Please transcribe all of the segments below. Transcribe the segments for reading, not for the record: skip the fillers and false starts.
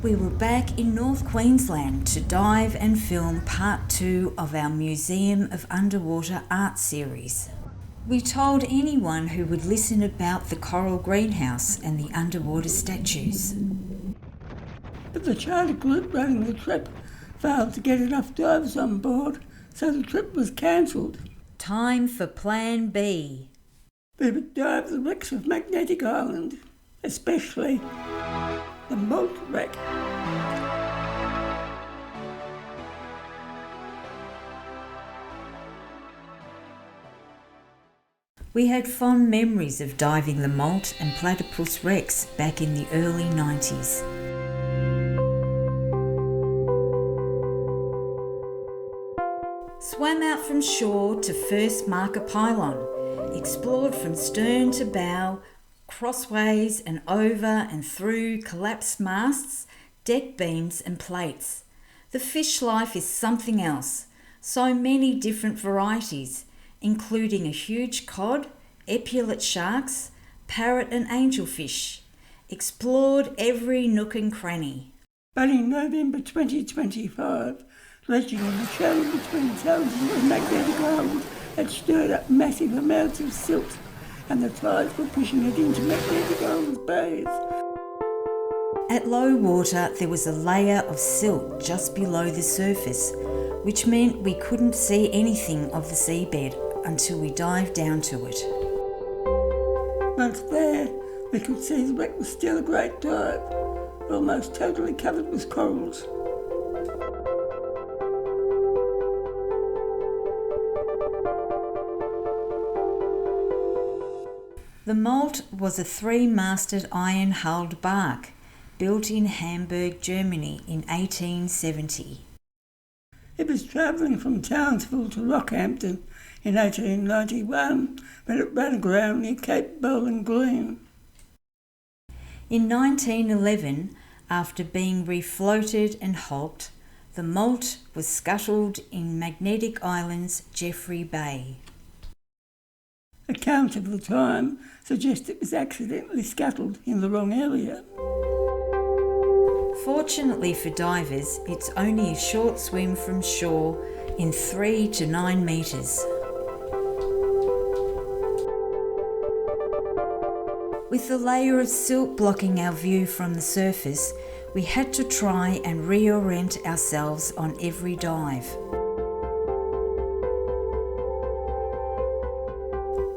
We were back in North Queensland to dive and film part 2 of our Museum of Underwater Art series. We told anyone who would listen about the coral greenhouse and the underwater statues. But the charter group running the trip failed to get enough divers on board, so the trip was cancelled. Time for Plan B. We would dive the wrecks of Magnetic Island, especially the Moltke wreck. We had fond memories of diving the Moltke and Platypus wrecks back in the early 90s. Swam out from shore to first marker pylon, explored from stern to bow, crossways and over and through collapsed masts, deck beams and plates. The fish life is something else, so many different varieties, including a huge cod, epaulet sharks, parrot and angelfish. Explored every nook and cranny. But in November 2025, dredging in the channel between Townsville and Magnetic Island had stirred up massive amounts of silt, and the tides were pushing it into Magnetic Island's bays. At low water, there was a layer of silt just below the surface, which meant we couldn't see anything of the seabed until we dived down to it. Once there, we could see the wreck was still a great dive, almost totally covered with corals. The Moltke was a 3-masted iron-hulled bark built in Hamburg, Germany in 1870. It was travelling from Townsville to Rockhampton in 1891 when it ran aground near Cape Bowling Green. In 1911, after being refloated and hulked, the Moltke was scuttled in Magnetic Island's Jeffrey Bay. Accounts of the time suggest it was accidentally scuttled in the wrong area. Fortunately for divers, it's only a short swim from shore in 3 to 9 metres. With the layer of silt blocking our view from the surface, we had to try and reorient ourselves on every dive.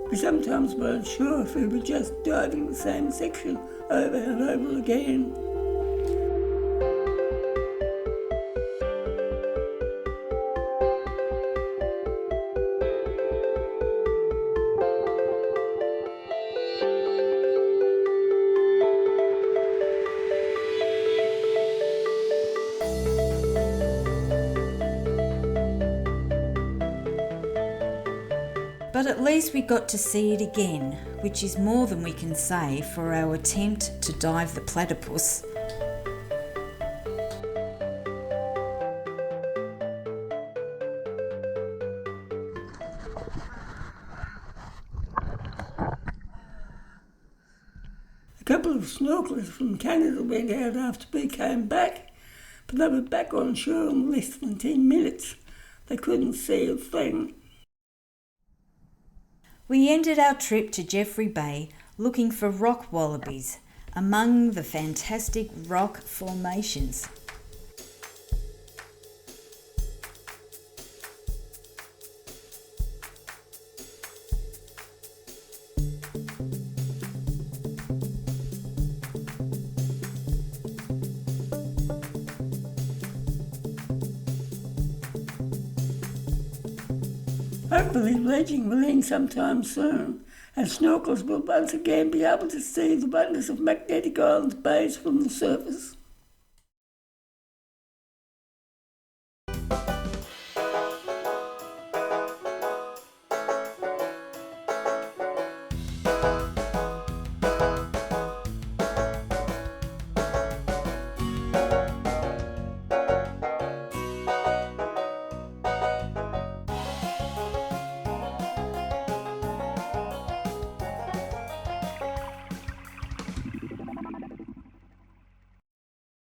We sometimes weren't sure if we were just diving the same section over and over again. But at least we got to see it again, which is more than we can say for our attempt to dive the platypus. A couple of snorkelers from Canada went out after we came back, but they were back on shore in less than 10 minutes. They couldn't see a thing. We ended our trip to Jeffrey Bay looking for rock wallabies among the fantastic rock formations. Hopefully dredging will end sometime soon, and snorkels will once again be able to see the wonders of Magnetic Island's bays from the surface.